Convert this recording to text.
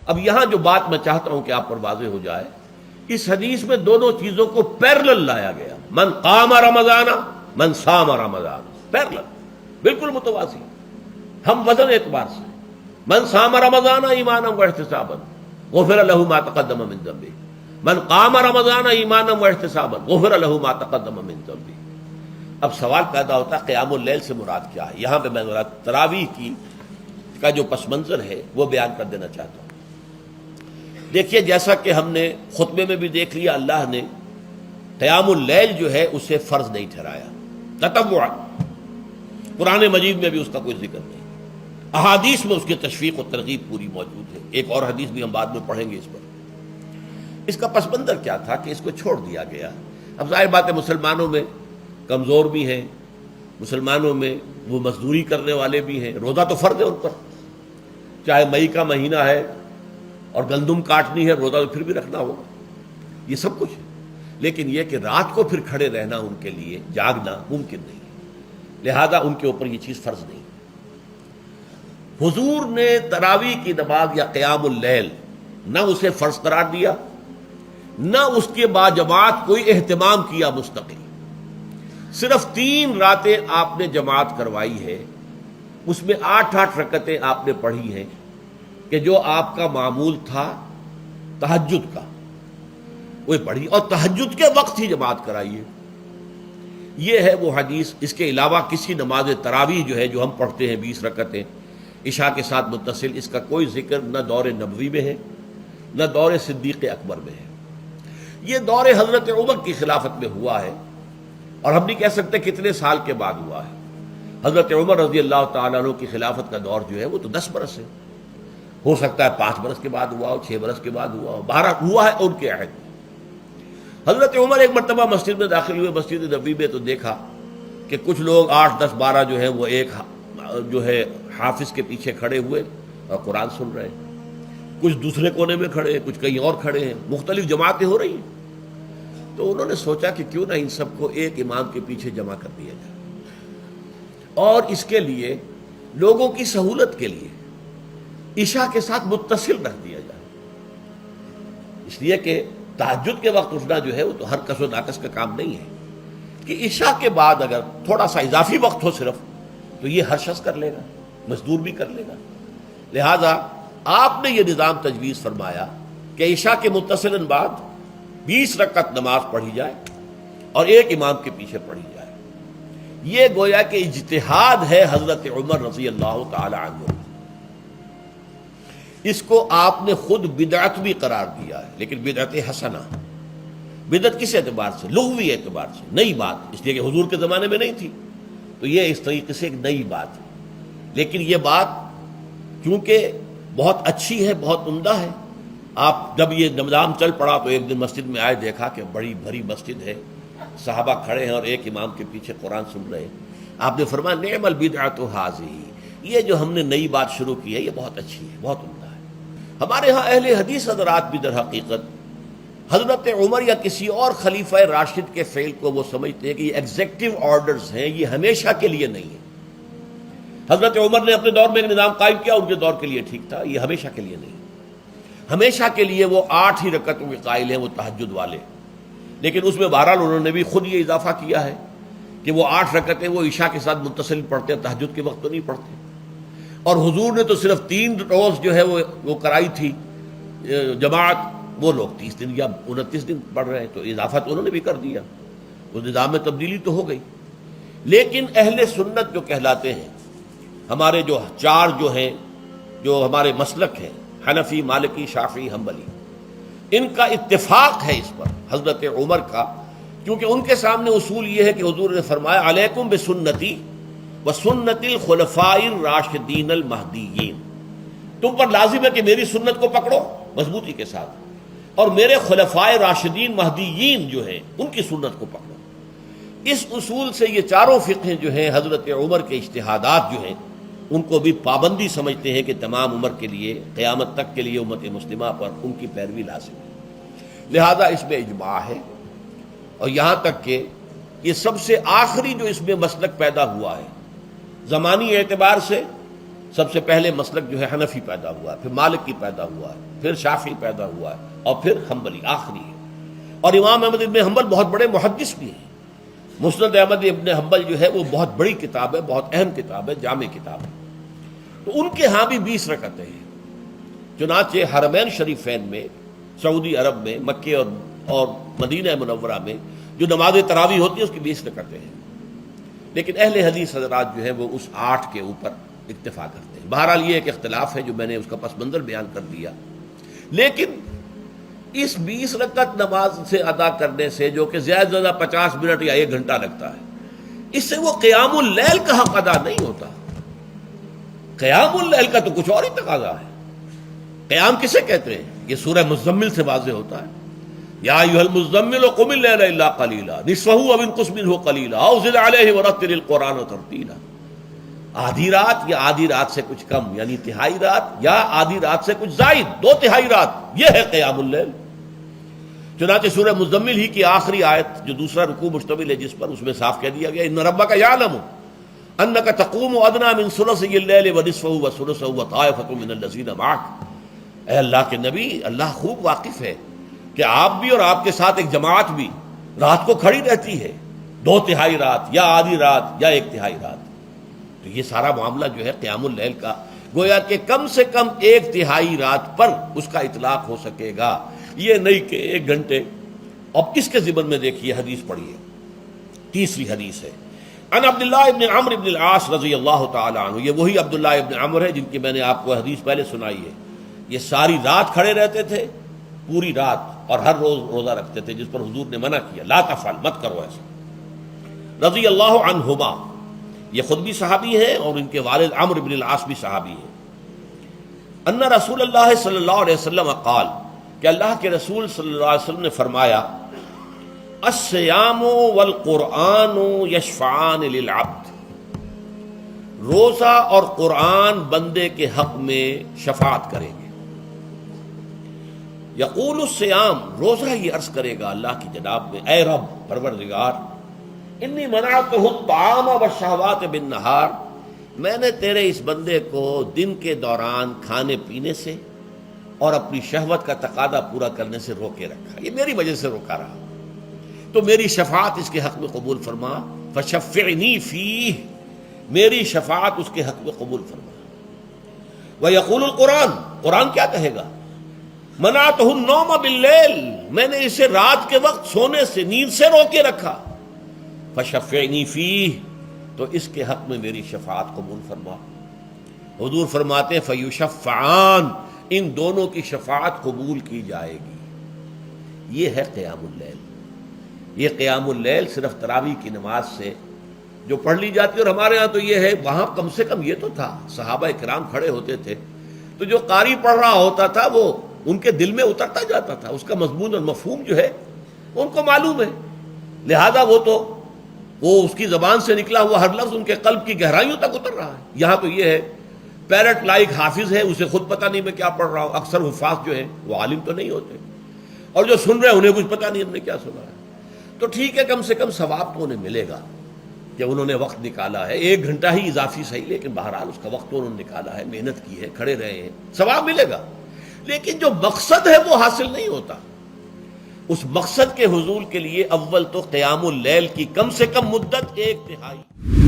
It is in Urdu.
اب یہاں جو بات میں چاہتا ہوں کہ آپ پر واضح ہو جائے، اس حدیث میں دونوں چیزوں کو پیرلل لایا گیا، من قام رمضان من صام رمضان، پیرلل، بالکل متوازی، ہم وزن اعتبار سے، من صام رمضان ایمانا واحتسابا غفر له ما تقدم من ذنبه، من قام رمضان ایمانا واحتسابا غفر له ما تقدم من ذنبه۔ اب سوال پیدا ہوتا ہے قیام اللیل سے مراد کیا ہے؟ یہاں پہ میں تراویح کا جو پس منظر ہے وہ بیان کر دینا چاہتا ہوں۔ دیکھیے، جیسا کہ ہم نے خطبے میں بھی دیکھ لیا، اللہ نے قیام اللیل جو ہے اسے فرض نہیں ٹھہرایا، تطوعا، قرآن مجید میں بھی اس کا کوئی ذکر نہیں، احادیث میں اس کی تشویق و ترغیب پوری موجود ہے، ایک اور حدیث بھی ہم بعد میں پڑھیں گے اس پر۔ اس کا پس منظر کیا تھا کہ اس کو چھوڑ دیا گیا۔ اب ظاہر بات ہے مسلمانوں میں کمزور بھی ہیں، مسلمانوں میں وہ مزدوری کرنے والے بھی ہیں، روزہ تو فرض ہے ان پر، چاہے مئی کا مہینہ ہے اور گندم کاٹنی ہے، روزہ تو پھر بھی رکھنا ہوگا، یہ سب کچھ ہے، لیکن یہ کہ رات کو پھر کھڑے رہنا ان کے لیے، جاگنا ممکن نہیں ہے، لہذا ان کے اوپر یہ چیز فرض نہیں۔ حضور نے تراویح کی نماز یا قیام اللیل نہ اسے فرض قرار دیا، نہ اس کے بعد جماعت کوئی اہتمام کیا مستقل، صرف 3 راتیں آپ نے جماعت کروائی ہے، اس میں 8 رکعتیں آپ نے پڑھی ہیں کہ جو آپ کا معمول تھا تہجد کا وہ پڑھی، اور تہجد کے وقت ہی جماعت کرائی ہے۔ یہ ہے وہ حدیث۔ اس کے علاوہ کسی نماز تراویح جو ہے جو ہم پڑھتے ہیں 20 رکعتیں عشاء کے ساتھ متصل، اس کا کوئی ذکر نہ دور نبوی میں ہے نہ دور صدیق اکبر میں ہے۔ یہ دور حضرت عمر کی خلافت میں ہوا ہے، اور ہم نہیں کہہ سکتے کتنے سال کے بعد ہوا ہے۔ حضرت عمر رضی اللہ تعالیٰ عنہ کی خلافت کا دور جو ہے وہ تو 10 برس ہے، ہو سکتا ہے 5 برس کے بعد ہوا ہو، 6 برس کے بعد ہوا ہو، 12 ہوا ہے ان کے عہد میں۔ حضرت عمر ایک مرتبہ مسجد میں داخل ہوئے، مسجد نبوی میں، تو دیکھا کہ کچھ لوگ 8 10 12 جو ہے وہ ایک جو ہے حافظ کے پیچھے کھڑے ہوئے اور قرآن سن رہے ہیں، کچھ دوسرے کونے میں کھڑے ہیں، کچھ کہیں اور کھڑے ہیں، مختلف جماعتیں ہو رہی ہیں۔ تو انہوں نے سوچا کہ کیوں نہ ان سب کو ایک امام کے پیچھے جمع کر دیا جائے، اور اس کے لیے لوگوں کی سہولت کے لیے عشاء کے ساتھ متصل رکھ دیا جائے، اس لیے کہ تہجد کے وقت اٹھنا جو ہے وہ تو ہر کس و ناقص کا کام نہیں ہے، کہ عشاء کے بعد اگر تھوڑا سا اضافی وقت ہو صرف، تو یہ ہر شخص کر لے گا، مزدور بھی کر لے گا۔ لہذا آپ نے یہ نظام تجویز فرمایا کہ عشاء کے متصلاً بعد 20 رکعت نماز پڑھی جائے اور ایک امام کے پیچھے پڑھی جائے۔ یہ گویا کہ اجتہاد ہے حضرت عمر رضی اللہ تعالی عنہ، اس کو آپ نے خود بدعت بھی قرار دیا ہے، لیکن بدعت حسنہ۔ بدعت کس اعتبار سے؟ لغوی اعتبار سے، نئی بات، اس لیے کہ حضور کے زمانے میں نہیں تھی، تو یہ اس طریقے سے ایک نئی بات ہے، لیکن یہ بات کیونکہ بہت اچھی ہے، بہت عمدہ ہے۔ آپ جب یہ نظام چل پڑا تو ایک دن مسجد میں آئے، دیکھا کہ بڑی بھری مسجد ہے، صحابہ کھڑے ہیں اور ایک امام کے پیچھے قرآن سن رہے ہیں۔ آپ نے فرمایا نعم البدعۃ ھذہ، یہ جو ہم نے نئی بات شروع کی ہے یہ بہت اچھی ہے، بہت عمدہ ہے۔ ہمارے ہاں اہل حدیث حضرات بھی در حقیقت حضرت عمر یا کسی اور خلیفہ راشد کے فعل کو وہ سمجھتے ہیں کہ یہ ایگزیکٹو آرڈرز ہیں، یہ ہمیشہ کے لیے نہیں ہے۔ حضرت عمر نے اپنے دور میں ایک نظام قائم کیا، ان کے دور کے لیے ٹھیک تھا، یہ ہمیشہ کے لیے نہیں۔ ہمیشہ کے لیے وہ 8 ہی رکعتوں کے قائل ہیں، وہ تہجد والے، لیکن اس میں بہرحال انہوں نے بھی خود یہ اضافہ کیا ہے کہ وہ 8 رکعتیں وہ عشاء کے ساتھ متصل پڑھتے ہیں، تہجد کے وقت تو نہیں پڑھتے۔ اور حضور نے تو صرف 3 روز جو ہے وہ کرائی تھی جماعت، وہ لوگ 30 دن یا 29 دن پڑھ رہے ہیں، تو اضافہ تو انہوں نے بھی کر دیا، اس نظام میں تبدیلی تو ہو گئی۔ لیکن اہل سنت جو کہلاتے ہیں، ہمارے جو 4 جو ہیں، جو ہمارے مسلک ہیں، حنفی، مالکی، شافعی، حنبلی، ان کا اتفاق ہے اس پر حضرت عمر کا، کیونکہ ان کے سامنے اصول یہ ہے کہ حضور نے فرمایا علیکم بسنتی وسنت الخلفاء الراشدین المہدیین، تم پر لازم ہے کہ میری سنت کو پکڑو مضبوطی کے ساتھ، اور میرے خلفاء راشدین مہدیین جو ہیں ان کی سنت کو پکڑو۔ اس اصول سے یہ چاروں فقہ جو ہیں حضرت عمر کے اجتہادات جو ہیں ان کو بھی پابندی سمجھتے ہیں کہ تمام عمر کے لیے، قیامت تک کے لیے امت مسلمہ پر ان کی پیروی لازم ہے، لہذا اس میں اجماع ہے۔ اور یہاں تک کہ یہ سب سے آخری جو اس میں مسلک پیدا ہوا ہے زمانی اعتبار سے، سب سے پہلے مسلک جو ہے حنفی پیدا ہوا ہے، پھر مالکی پیدا ہوا ہے، پھر شافعی پیدا ہوا ہے، اور پھر حنبلی آخری ہے۔ اور امام احمد ابن حنبل بہت بڑے محدث بھی ہیں۔ مسند احمد ابن حنبل جو ہے وہ بہت بڑی کتاب ہے، بہت اہم کتاب ہے، جامع کتاب ہے۔ تو ان کے ہاں بھی 20 رکعتیں ہیں۔ چنانچہ حرمین شریفین میں، سعودی عرب میں، مکے اور مدینہ منورہ میں جو نماز تراویح ہوتی ہے اس کی 20 رکعتیں ہیں، لیکن اہل حدیث حضرات جو ہیں وہ اس 8 کے اوپر اکتفا کرتے ہیں۔ بہرحال یہ ایک اختلاف ہے جو میں نے اس کا پس منظر بیان کر دیا، لیکن اس 20 رکعت نماز سے ادا کرنے سے، جو کہ زیادہ سے زیادہ 50 منٹ یا 1 گھنٹہ لگتا ہے، اس سے وہ قیام اللیل کا حق ادا نہیں ہوتا۔ قیام اللیل کا تو کچھ اور ہی تقاضا ہے۔ قیام کسے کہتے ہیں؟ یہ سورہ مزمل سے واضح ہوتا ہے۔ یا ایھا المزمل قم اللیل الا قلیلا نصفہ او انقص منہ قلیلا او زد علیہ ورتل القرآن ترتیلا۔ آدھی رات یا آدھی رات سے کچھ کم، یعنی تہائی رات، یا آدھی رات سے کچھ زائد، 2 تہائی رات، یہ ہے قیام اللیل۔ چنانچہ سورہ مزمل ہی کی آخری آیت جو دوسرا رکوع مشتمل ہے جس پر، اس میں صاف کہہ دیا گیا ان ربک یعلم انک تقوم ادنی من ثلثی اللیل ونصفہ وثلثہ وطائفۃ من الذین معک۔ اے اللہ کے نبی، اللہ خوب واقف ہے کہ آپ بھی اور آپ کے ساتھ ایک جماعت بھی رات کو کھڑی رہتی ہے، 2 تہائی رات یا آدھی رات یا 1 تہائی رات۔ تو یہ سارا معاملہ جو ہے قیام اللیل کا، گویا کہ کم سے کم 1 تہائی رات پر اس کا اطلاق ہو سکے گا، یہ نہیں کہ 1 گھنٹے۔ اب اس کے ضمن میں دیکھیے حدیث پڑھیے، تیسری حدیث ہے عن عبداللہ ابن عمرو ابن العاص رضی اللہ تعالی عنہ۔ یہ وہی عبداللہ ابن عمرو ہے جن کی میں نے آپ کو حدیث پہلے سنائی ہے۔ یہ ساری رات کھڑے رہتے تھے، پوری رات، اور ہر روز روزہ رکھتے تھے، جس پر حضور نے منع کیا، لا تفعل، مت کرو ایسا۔ رضی اللہ عنہما، یہ خود بھی صحابی ہیں اور ان کے والد عمرو بن العاص بھی صحابی ہیں۔ ان رسول اللہ صلی اللہ علیہ وسلم قال، کہ اللہ کے رسول صلی اللہ علیہ وسلم نے فرمایا، الصیام والقرآن یشفعان للعبد، روزہ اور قرآن بندے کے حق میں شفاعت کریں گے۔ یقول الصیام، روزہ یہ عرض کرے گا اللہ کی جناب میں، اے رب پروردگار، انی منعتہ الطعام والشہوات بالنہار، میں نے تیرے اس بندے کو دن کے دوران کھانے پینے سے اور اپنی شہوت کا تقاضا پورا کرنے سے روکے رکھا، یہ میری وجہ سے روکا رہا، تو میری شفاعت اس کے حق میں قبول فرما، فشفعنی فیہ، میری شفاعت اس کے حق میں قبول فرما۔ ویقول القرآن، قرآن کیا کہے گا؟ منعتہ النوم باللیل، میں نے اسے رات کے وقت سونے سے، نیند سے روکے رکھا، فشفعنی فیہ، تو اس کے حق میں میری شفاعت قبول فرما۔ حضور فرماتے ہیں فیشفعان، ان دونوں کی شفاعت قبول کی جائے گی۔ یہ ہے قیام اللیل۔ یہ قیام اللیل صرف تراویح کی نماز سے جو پڑھ لی جاتی ہے، اور ہمارے ہاں تو یہ ہے، وہاں کم سے کم یہ تو تھا، صحابہ کرام کھڑے ہوتے تھے تو جو قاری پڑھ رہا ہوتا تھا وہ ان کے دل میں اترتا جاتا تھا، اس کا مضمون اور مفہوم جو ہے ان کو معلوم ہے، لہذا وہ اس کی زبان سے نکلا ہوا ہر لفظ ان کے قلب کی گہرائیوں تک اتر رہا ہے۔ یہاں تو یہ ہے پیرٹ لائک حافظ ہے، اسے خود پتہ نہیں میں کیا پڑھ رہا ہوں۔ اکثر حفاظ جو ہیں وہ عالم تو نہیں ہوتے، اور جو سن رہے ہیں انہیں کچھ پتہ نہیں ہم نے کیا سنا ہے۔ تو ٹھیک ہے، کم سے کم ثواب تو انہیں ملے گا کہ انہوں نے وقت نکالا ہے، 1 گھنٹہ ہی اضافی صحیح، لیکن بہرحال اس کا وقت تو انہوں نے نکالا ہے، محنت کی ہے، کھڑے رہے ہیں، ثواب ملے گا۔ لیکن جو مقصد ہے وہ حاصل نہیں ہوتا۔ اس مقصد کے حصول کے لیے اول تو قیام اللیل کی کم سے کم مدت 1 تہائی